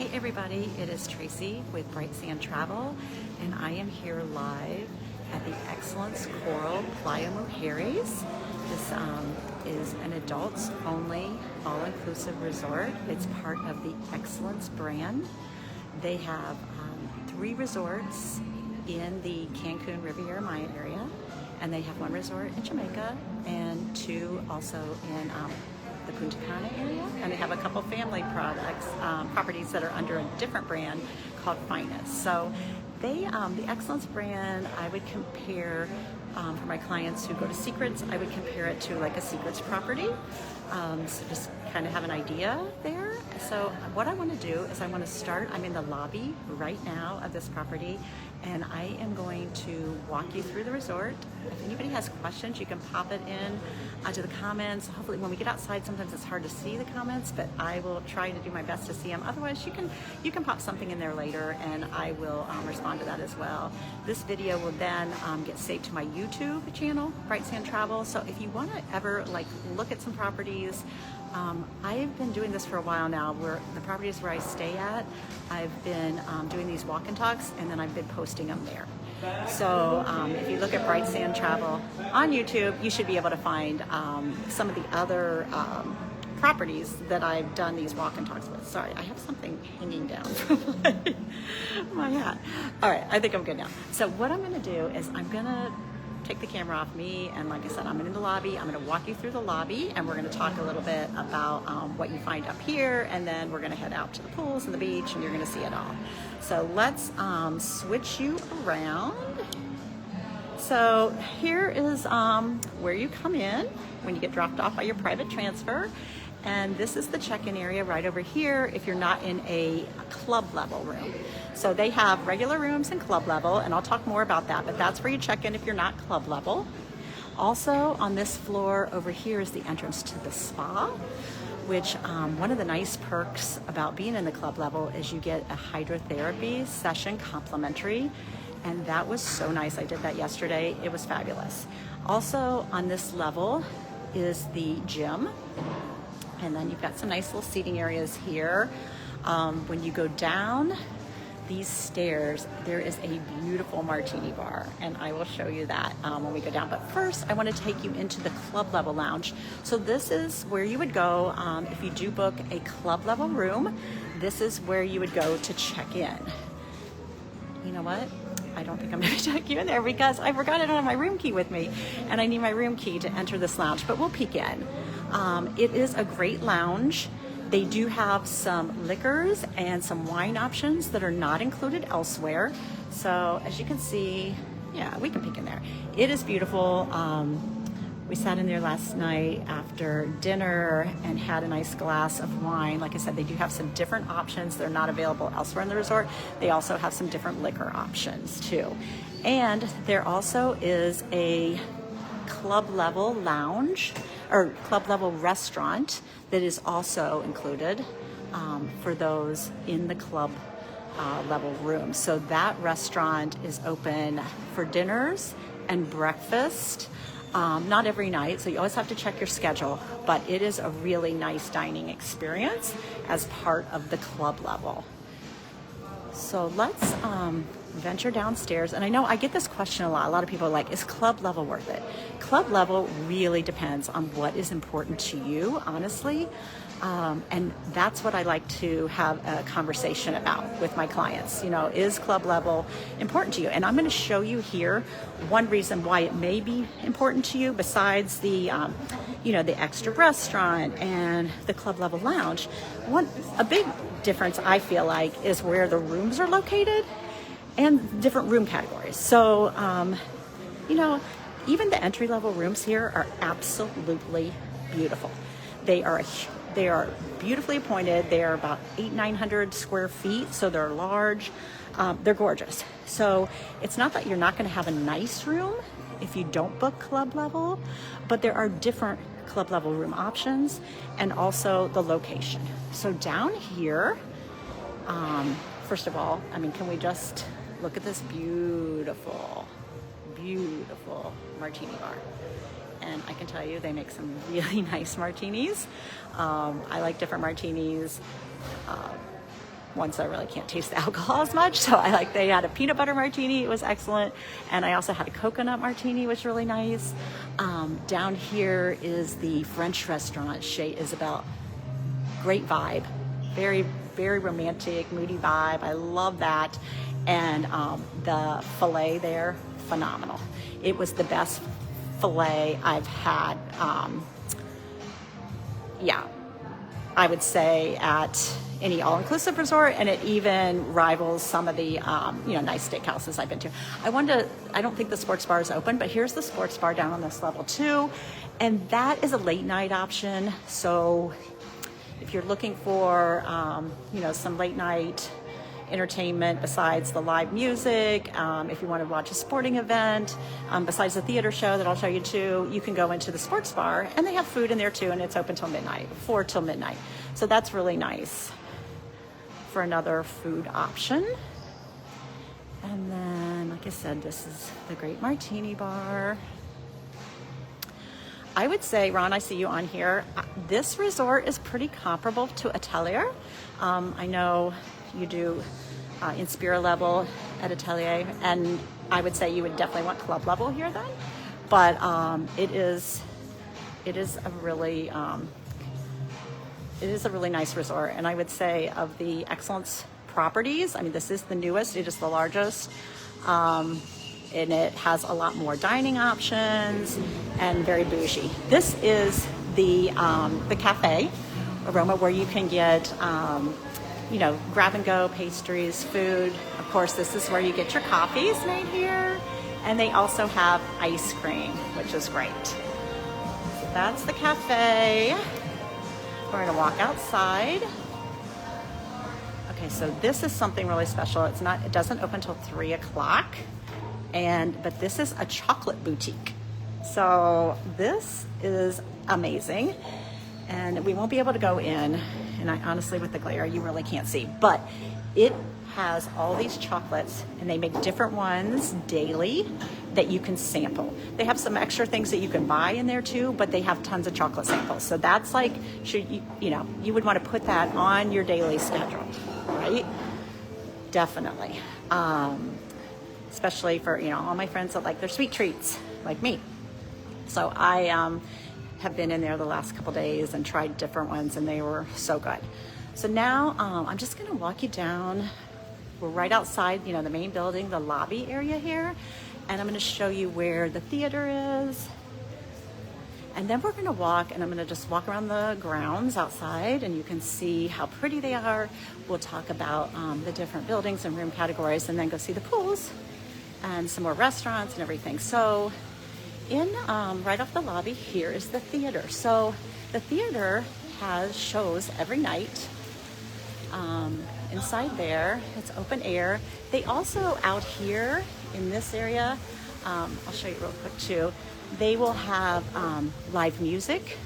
Hey everybody, it is Tracy with Bright Sand Travel, and I am here live at the Excellence Coral Playa Mujeres. This is an adults only all-inclusive resort. It's part of the Excellence brand. They have 3 resorts in the Cancun Riviera Maya area, and they have 1 resort in Jamaica and 2 also in the Punta Cana area, and they have a couple family properties that are under a different brand called Finest. So they, the Excellence brand, I would compare, for my clients who go to Secrets, I would compare it to like a Secrets property. So just kind of have an idea there. So what I want to do is I want to start, I'm in the lobby right now of this property, and I am going to walk you through the resort. If anybody has questions, you can pop it in to the comments. Hopefully when we get outside, sometimes it's hard to see the comments, but I will try to do my best to see them. Otherwise, you can pop something in there later, and I will respond to that as well. This video will then get saved to my YouTube channel, Bright Sand Travel. So if you want to ever like look at some properties, I've been doing this for a while now. Where the properties where I stay at, I've been doing these walk and talks, and then I've been posting them there. So if you look at Bright Sand Travel on YouTube, you should be able to find some of the other properties that I've done these walk and talks with. Sorry, I have something hanging down from my hat. All right, I think I'm good now. So what I'm going to do is I'm going to take the camera off me, and like I said, I'm in the lobby. I'm going to walk you through the lobby, and we're going to talk a little bit about what you find up here, and then we're going to head out to the pools and the beach, and you're going to see it all. So let's switch you around. So here is where you come in when you get dropped off by your private transfer. And this is the check-in area right over here if you're not in a club level room. So they have regular rooms and club level, and I'll talk more about that, but that's where you check in if you're not club level. Also on this floor over here is the entrance to the spa, which one of the nice perks about being in the club level is you get a hydrotherapy session complimentary, and that was so nice. I did that yesterday. It was fabulous. Also on this level is the gym. And then you've got some nice little seating areas here. When you go down these stairs, there is a beautiful martini bar, and I will show you that when we go down. But first, I want to take you into the club level lounge. So this is where you would go if you do book a club level room. This is where you would go to check in. You know what? I don't think I'm going to check you in there because I forgot I don't have my room key with me, and I need my room key to enter this lounge, but we'll peek in. It is a great lounge. They do have some liquors and some wine options that are not included elsewhere. So as you can see, yeah, we can peek in there. It is beautiful. We sat in there last night after dinner and had a nice glass of wine. Like I said, they do have some different options that are not available elsewhere in the resort. They also have some different liquor options too. And there also is a club level lounge or club level restaurant that is also included for those in the club level room. So that restaurant is open for dinners and breakfast. Not every night, so you always have to check your schedule, but it is a really nice dining experience as part of the club level. So let's venture downstairs. And I know I get this question a lot. A lot of people are like, is club level worth it? Club level really depends on what is important to you, honestly. And that's what I like to have a conversation about with my clients. You know, is club level important to you? And I'm going to show you here one reason why it may be important to you besides the, you know, the extra restaurant and the club level lounge. A big difference I feel like is where the rooms are located and different room categories. So, you know, even the entry level rooms here are absolutely beautiful. They are beautifully appointed. They are about 800-900 square feet, so they're large. They're gorgeous. So it's not that you're not going to have a nice room if you don't book club level, but there are different club level room options and also the location. So down here, first of all, I mean, can we just look at this beautiful, beautiful martini bar? And I can tell you they make some really nice martinis. I like different martinis. ones that really can't taste the alcohol as much. So they had a peanut butter martini, it was excellent. And I also had a coconut martini, which was really nice. Down here is the French restaurant, Chez Isabelle. Great vibe, very, very romantic, moody vibe. I love that. And the filet there, phenomenal. It was the best filet I've had. Yeah, I would say at any all-inclusive resort, and it even rivals some of the nice steakhouses I've been to. I don't think the sports bar is open, but here's the sports bar down on this level too, and that is a late night option. So if you're looking for some late night entertainment besides the live music, if you want to watch a sporting event, besides the theater show that I'll show you too, you can go into the sports bar, and they have food in there too, and it's open till midnight, 4 till midnight. So that's really nice for another food option. And then, like I said, this is the Great Martini Bar. I would say, Ron, I see you on here. This resort is pretty comparable to Atelier. I know you do Inspira level at Atelier, and I would say you would definitely want club level here then. But it is a really nice resort, and I would say of the Excellence properties, I mean, this is the newest, it is the largest, and it has a lot more dining options and very bougie. This is the cafe Aroma, where you can get grab and go pastries, food. Of course, this is where you get your coffees made here, and they also have ice cream, which is great. So that's the cafe. We're gonna walk outside. Okay, so this is something really special. It doesn't open till 3 o'clock, but this is a chocolate boutique. So this is amazing, and we won't be able to go in, and I honestly, with the glare, you really can't see, but it has all these chocolates, and they make different ones daily that you can sample. They have some extra things that you can buy in there too, but they have tons of chocolate samples. So that's you would want to put that on your daily schedule, right? Definitely. Especially for, all my friends that like their sweet treats, like me. So I have been in there the last couple days and tried different ones, and they were so good. So now I'm just gonna walk you down. We're right outside, the main building, the lobby area here, and I'm gonna show you where the theater is. And then we're gonna walk, and I'm gonna just walk around the grounds outside, and you can see how pretty they are. We'll talk about the different buildings and room categories, and then go see the pools and some more restaurants and everything. So right off the lobby here is the theater. So the theater has shows every night. Inside there, it's open air. They also, out here in this area, I'll show you real quick too, they will have live music.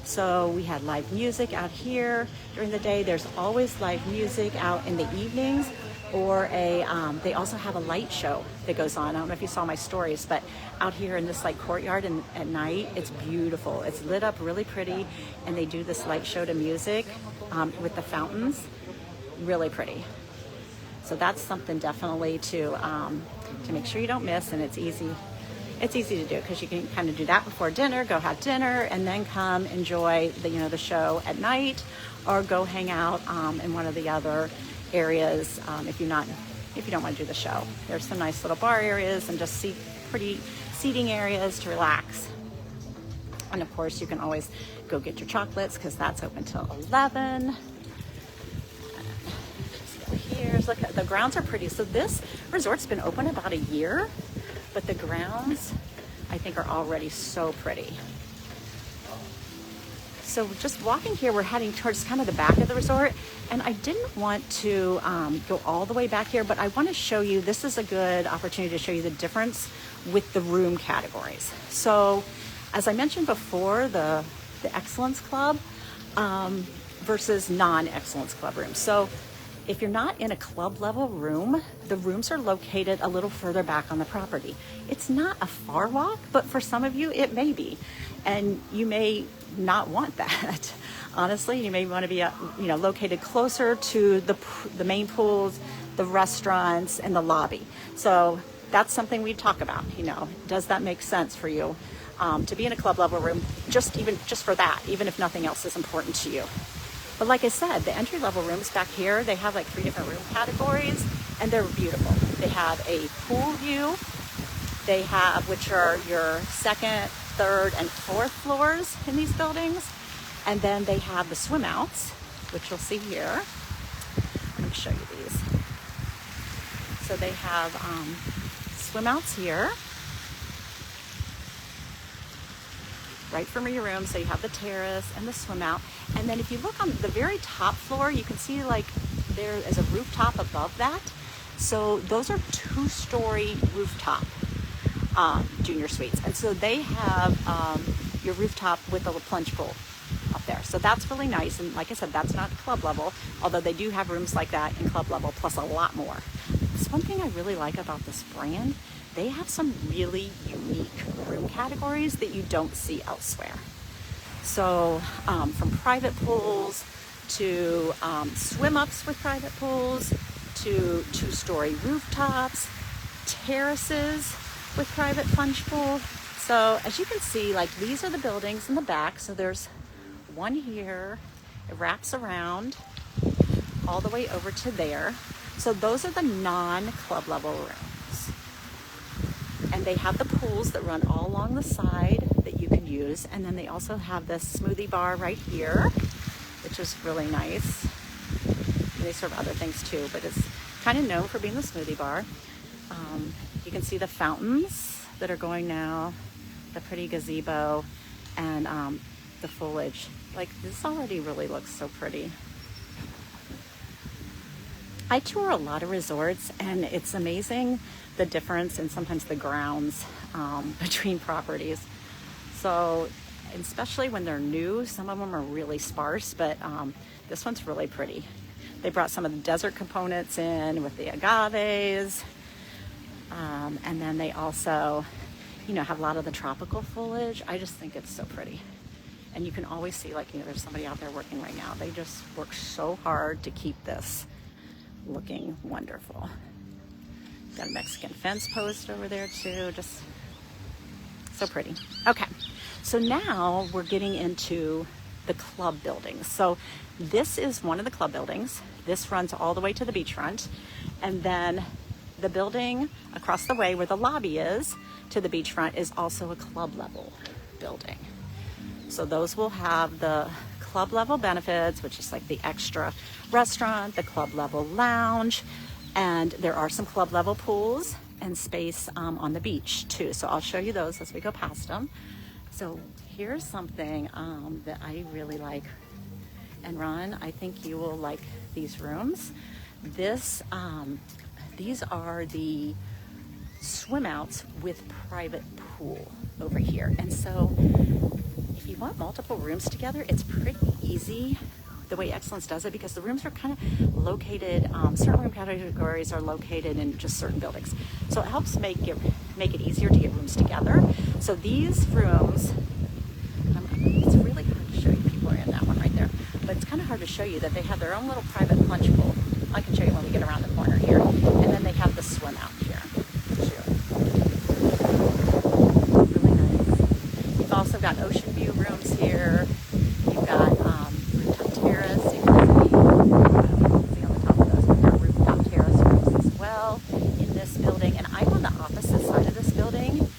So we had live music out here during the day. There's always live music out in the evenings, or they also have a light show that goes on. I don't know if you saw my stories, but out here in this courtyard and at night, it's beautiful. It's lit up really pretty, and they do this light show to music with the fountains. Really pretty. So that's something definitely to make sure you don't miss, and it's easy. It's easy to do because you can kind of do that before dinner, go have dinner, and then come enjoy the show at night, or go hang out in one of the other areas if you don't want to do the show. There's some nice little bar areas and just pretty seating areas to relax. And of course, you can always go get your chocolates because that's open till 11. Look, the grounds are pretty. So this resort's been open about a year, but the grounds, I think, are already so pretty. So just walking here, we're heading towards kind of the back of the resort, and I didn't want to go all the way back here, but I want to show you, this is a good opportunity to show you the difference with the room categories. So as I mentioned before, the Excellence Club versus non-Excellence Club rooms. So if you're not in a club level room, the rooms are located a little further back on the property. It's not a far walk, but for some of you, it may be. And you may not want that. honestly, you may want to be, located closer to the main pools, the restaurants, and the lobby. So that's something we talk about. Does that make sense for you to be in a club level room? Just for that, even if nothing else is important to you. But like I said, the entry level rooms back here, they have like 3 different room categories, and they're beautiful. They have a pool view. They have, which are your 2nd, 3rd, and 4th floors in these buildings. And then they have the swim outs, which you'll see here. Let me show you these. So they have swim outs here, right from your room. So you have the terrace and the swim out. And then if you look on the very top floor, you can see like there is a rooftop above that. So those are 2-story rooftop junior suites. And so they have your rooftop with a plunge pool up there. So that's really nice. And like I said, that's not club level, although they do have rooms like that in club level, plus a lot more. This one thing I really like about this brand, they have some really unique room categories that you don't see elsewhere. So from private pools to swim ups with private pools to 2-story rooftops, terraces with private plunge pool. So as you can see, like these are the buildings in the back. So there's one here, it wraps around all the way over to there. So those are the non-club level rooms. And they have the pools that run all along the side that you can use. And then they also have this smoothie bar right here, which is really nice. They serve other things too, but it's kind of known for being the smoothie bar. You can see the fountains that are going now, the pretty gazebo, and the foliage. Like this already really looks so pretty. I tour a lot of resorts, and it's amazing the difference in sometimes the grounds between properties. So especially when they're new, some of them are really sparse, but this one's really pretty. They brought some of the desert components in with the agaves, and then they also, have a lot of the tropical foliage. I just think it's so pretty. And you can always see, like, there's somebody out there working right now. They just work so hard to keep this looking wonderful. Got a Mexican fence post over there too, just so pretty. Okay, so now we're getting into the club buildings. So this is one of the club buildings. This runs all the way to the beachfront, and then the building across the way where the lobby is to the beachfront is also a club level building. So those will have the club level benefits, which is like the extra restaurant, the club level lounge, and there are some club level pools and space on the beach too. So I'll show you those as we go past them. So here's something that I really like. And Ron, I think you will like these rooms. These are the swim outs with private pool over here. And so if you want multiple rooms together, it's pretty easy the way Excellence does it, because the rooms are kind of located, certain room categories are located in just certain buildings. So it helps make it easier to get rooms together. So these rooms, it's really hard to show you, people are in that one right there, but it's kind of hard to show you that they have their own little private plunge pool. I can show you when we get around the corner here. And then they have the swim out here. Really nice. You've also got ocean view rooms here. You've got rooftop terrace. You can see on the top of those, we've got rooftop terrace rooms as well in this building. And I'm on the opposite side of this building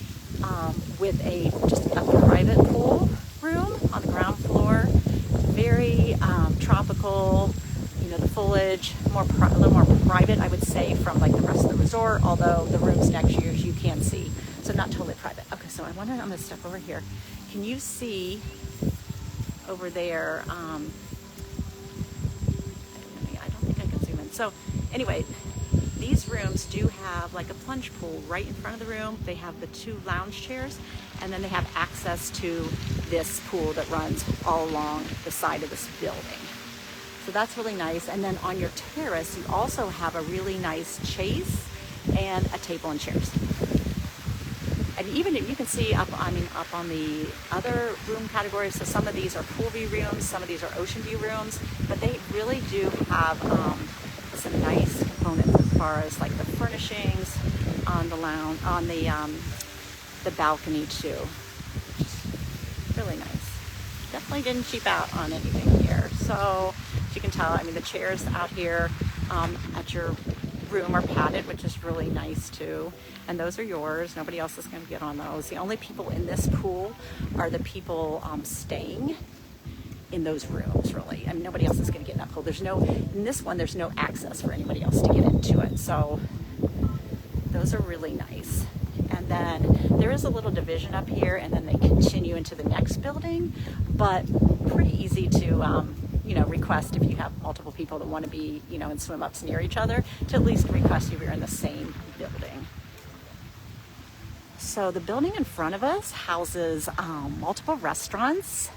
with just a private pool room on the ground floor. Very tropical. The foliage, a little more private, I would say, from like the rest of the resort, although the rooms next to you can see. So not totally private. Okay, so I'm going to step over here. Can you see over there? I don't think I can zoom in. So anyway, these rooms do have like a plunge pool right in front of the room. They have the 2 lounge chairs, and then they have access to this pool that runs all along the side of this building. So that's really nice. And then on your terrace, you also have a really nice chase and a table and chairs. And And even you can see up on the other room categories. So some of these are pool view rooms, some of these are ocean view rooms, but they really do have some nice components as far as like the furnishings on the lounge, on the balcony too. Really nice. Definitely didn't cheap out on anything here. So as you can tell, I mean, the chairs out here at your room are padded, which is really nice too. And those are yours. Nobody else is going to get on those. The only people in this pool are the people staying in those rooms, really. I mean, nobody else is going to get in that pool. In this one, there's no access for anybody else to get into it. So those are really nice. And then there is a little division up here, and then they continue into the next building, but pretty easy to request if you have multiple people that want to be, in swim ups near each other, to at least request if you're in the same building. So the building in front of us houses multiple restaurants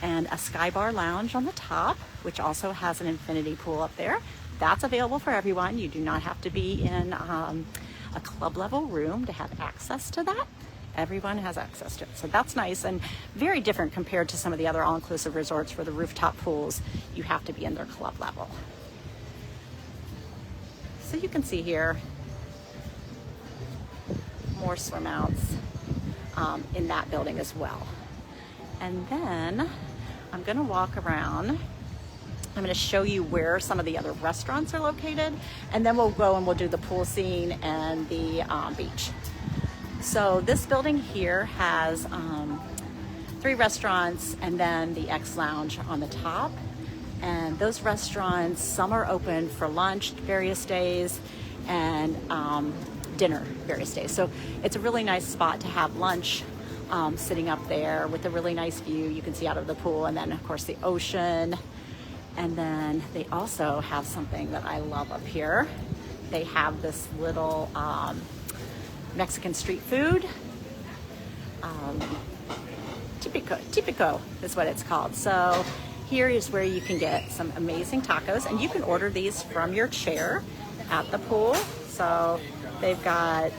and a sky bar lounge on the top, which also has an infinity pool up there. That's available for everyone. You do not have to be in a club level room to have access to that. Everyone has access to it. So that's nice and very different compared to some of the other all-inclusive resorts for the rooftop pools. You have to be in their club level. So you can see here more swim outs in that building as well. And then I'm gonna walk around. I'm gonna show you where some of the other restaurants are located, and then we'll go and we'll do the pool scene and the beach. So this building here has 3 restaurants and then the X Lounge on the top. And those restaurants, some are open for lunch various days and dinner various days. So it's a really nice spot to have lunch sitting up there with a really nice view. You can see out of the pool, and then of course the ocean. And then they also have something that I love up here. They have this little Mexican street food. Típico is what it's called. So here is where you can get some amazing tacos, and you can order these from your chair at the pool. So they've got,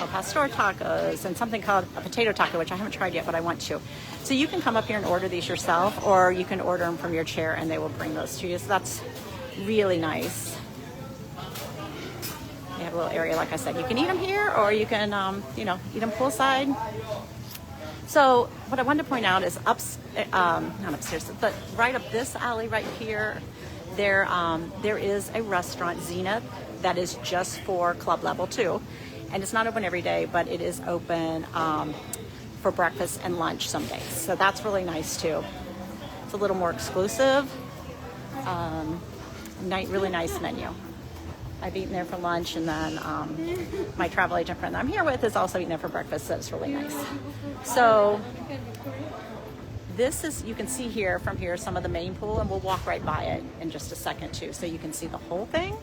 El Pastor tacos and something called a potato taco, which I haven't tried yet, but I want to. So you can come up here and order these yourself, or you can order them from your chair and they will bring those to you. So that's really nice. They have a little area, like I said. You can eat them here, or you can, eat them poolside. So what I wanted to point out is not upstairs, but right up this alley right here, there is a restaurant, Zenith, that is just for club level too. And it's not open every day, but it is open for breakfast and lunch some days. So that's really nice too. It's a little more exclusive. Really nice menu. I've eaten there for lunch, and then my travel agent friend that I'm here with is also eating there for breakfast, so it's really nice. So this is, you can see here from here some of the main pool, and we'll walk right by it in just a second too, so you can see the whole thing.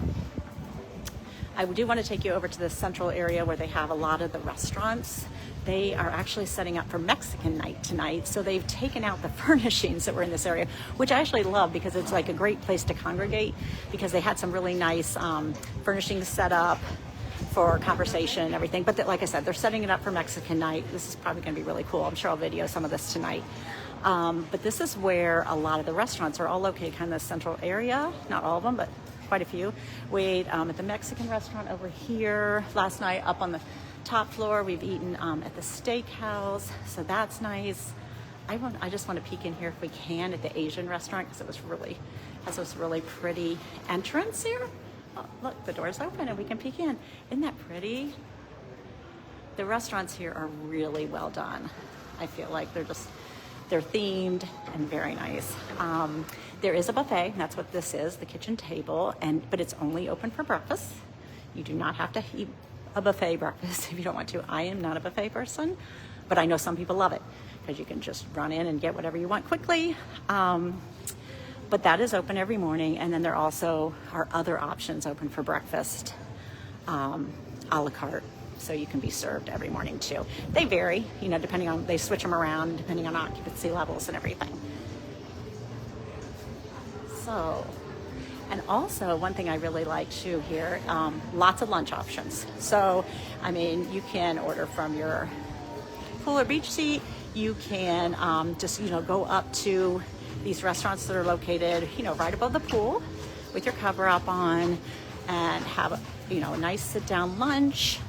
I do want to take you over to the central area where they have a lot of the restaurants. They are actually setting up for Mexican night tonight, so they've taken out the furnishings that were in this area, which I actually love because it's like a great place to congregate, because they had some really nice furnishings set up for conversation and everything. But like I said, they're setting it up for Mexican night. This is probably going to be really cool. I'm sure I'll video some of this tonight. But this is where a lot of the restaurants are all located, kind of the central area. Not all of them, but quite a few. We ate at the Mexican restaurant over here last night up on the top floor. We've eaten at the steakhouse, so that's nice. I just want to peek in here if we can at the Asian restaurant, because it has this really pretty entrance here. Oh, look, the door's open and we can peek in. Isn't that pretty? The restaurants here are really well done. I feel like they're themed and very nice. There is a buffet, that's what this is, the kitchen table, but it's only open for breakfast. You do not have to eat a buffet breakfast if you don't want to. I am not a buffet person, but I know some people love it because you can just run in and get whatever you want quickly. But that is open every morning, and then there also are other options open for breakfast, a la carte. So you can be served every morning too. They vary, depending on, they switch them around depending on occupancy levels and everything. So, And also, one thing I really like too here, lots of lunch options. So, I mean, you can order from your pool or beach seat. You can just, go up to these restaurants that are located, right above the pool with your cover up on and have, a nice sit down lunch.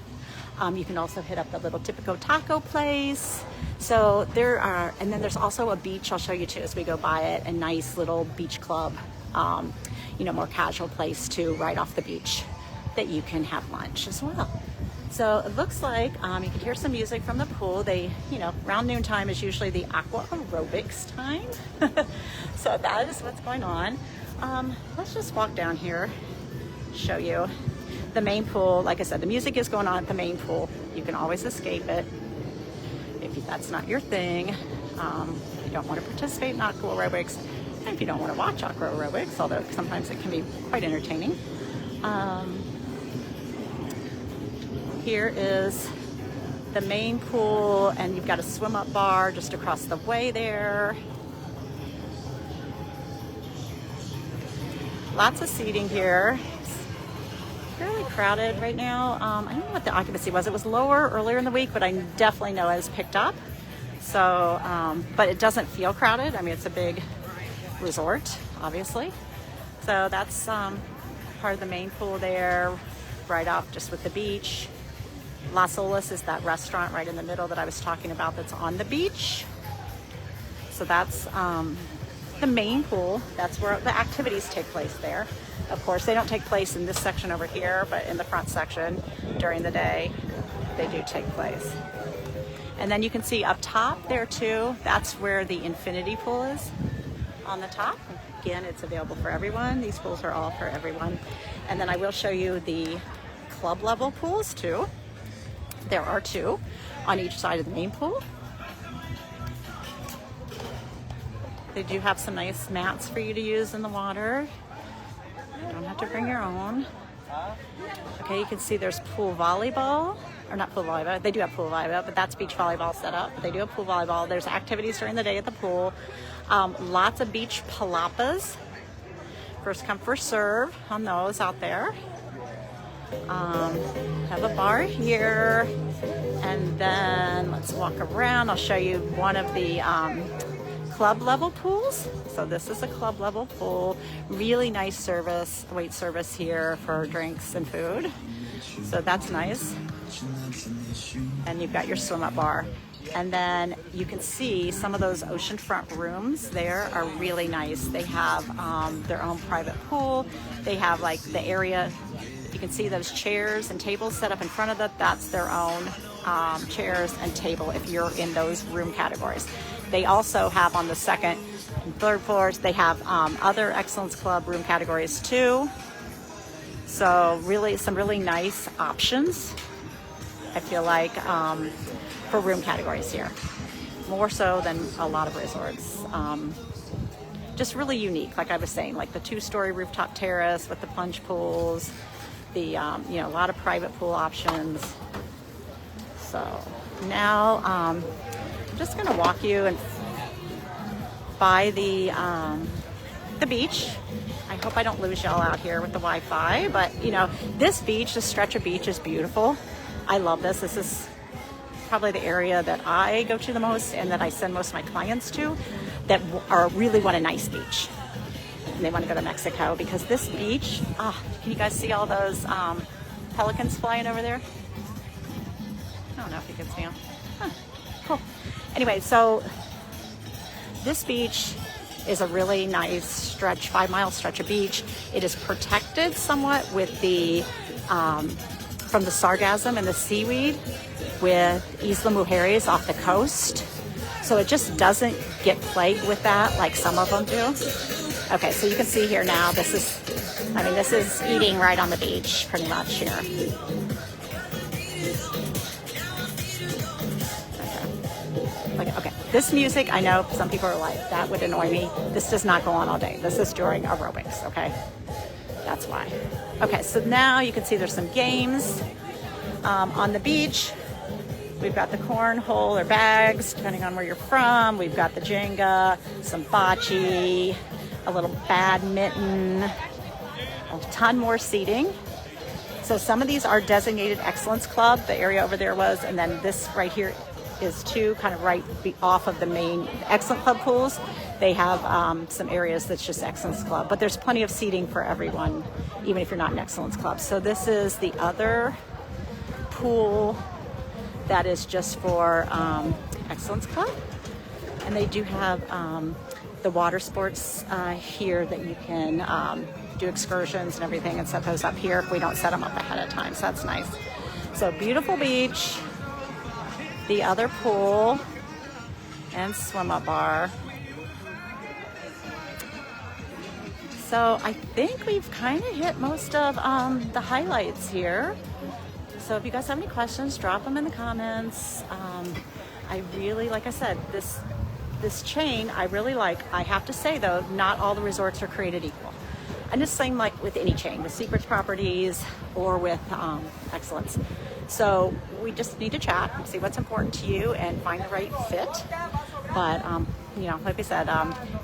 You can also hit up the little Typico taco place. So there are, and then there's also a beach, I'll show you too as we go by it, a nice little beach club, more casual place too, right off the beach that you can have lunch as well. So it looks like you can hear some music from the pool. They, around noontime is usually the aqua aerobics time. So that is what's going on. Let's just walk down here, show you the main pool. Like I said, the music is going on at the main pool. You can always escape it if that's not your thing. You don't want to participate in aqua aerobics. If you don't want to watch aqua aerobics, although sometimes it can be quite entertaining. Here is the main pool, and you've got a swim up bar just across the way there. Lots of seating here. It's fairly crowded right now. I don't know what the occupancy was. It was lower earlier in the week, but I definitely know it has picked up. So, but it doesn't feel crowded. I mean, it's a big resort, obviously. So that's part of the main pool there, right off just with the beach. Las Olas is that restaurant right in the middle that I was talking about that's on the beach. So that's the main pool. That's where the activities take place there. Of course, they don't take place in this section over here, but in the front section during the day, they do take place. And then you can see up top there too, that's where the infinity pool is on the top. Again, it's available for everyone. These pools are all for everyone. And then I will show you the club level pools too. There are two on each side of the main pool. They do have some nice mats for you to use in the water. You don't have to bring your own. Okay, you can see there's pool volleyball, or not pool volleyball, they do have pool volleyball, but that's beach volleyball set up. They do have pool volleyball. There's activities during the day at the pool. Lots of beach palapas. First come, first serve on those out there. Have a bar here, and then let's walk around. I'll show you one of the club level pools. So this is a club level pool. Really nice service, wait service here for drinks and food. So that's nice. And you've got your swim up bar. And then you can see some of those oceanfront rooms there are really nice. They have their own private pool. They have like the area, you can see those chairs and tables set up in front of that. That's their own chairs and table if you're in those room categories. They also have on the second and third floors, they have other Excellence Club room categories too. So really, some really nice options, I feel like, for room categories here. More so than a lot of resorts. Just really unique, like I was saying, like the 2-story rooftop terrace with the plunge pools, the, a lot of private pool options. So now I'm just gonna walk you and by the beach. I hope I don't lose y'all out here with the Wi-Fi, but this beach, this stretch of beach is beautiful. I love this. This is probably the area that I go to the most and that I send most of my clients to that really want a nice beach. And they want to go to Mexico because this beach, can you guys see all those pelicans flying over there? I don't know if you can see them. Huh, cool. Anyway, so this beach is a really nice stretch, 5-mile stretch of beach. It is protected somewhat with the from the sargassum and the seaweed with Isla Mujeres off the coast. So it just doesn't get plagued with that like some of them do. Okay, so you can see here now, this is eating right on the beach pretty much here. Okay, this music, I know some people are like, that would annoy me. This does not go on all day. This is during aerobics, okay? That's why. Okay, so now you can see there's some games on the beach. We've got the cornhole or bags, depending on where you're from. We've got the Jenga, some bocce, a little badminton. a ton more seating. So some of these are designated Excellence Club. The area over there was, and then this right here is too, kind of right off of the main Excellent Club pools. They have some areas that's just Excellence Club, but there's plenty of seating for everyone, even if you're not an Excellence Club. So this is the other pool that is just for Excellence Club. And they do have the water sports here that you can do excursions and everything and set those up here if we don't set them up ahead of time. So that's nice. So beautiful beach, the other pool, and swim up bar. So I think we've kind of hit most of the highlights here. So if you guys have any questions, drop them in the comments. I really, like I said, this chain I really like. I have to say though, not all the resorts are created equal. I'm just saying, like with any chain, with Secrets Properties or with Excellence. So we just need to chat, see what's important to you, and find the right fit. But you know, like I said,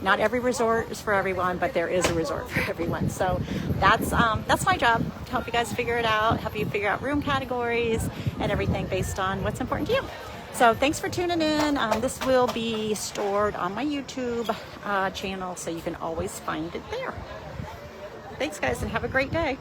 not every resort is for everyone, but there is a resort for everyone. So that's my job, to help you guys figure it out, help you figure out room categories and everything based on what's important to you. So thanks for tuning in. This will be stored on my YouTube channel, so you can always find it there. Thanks guys, and have a great day.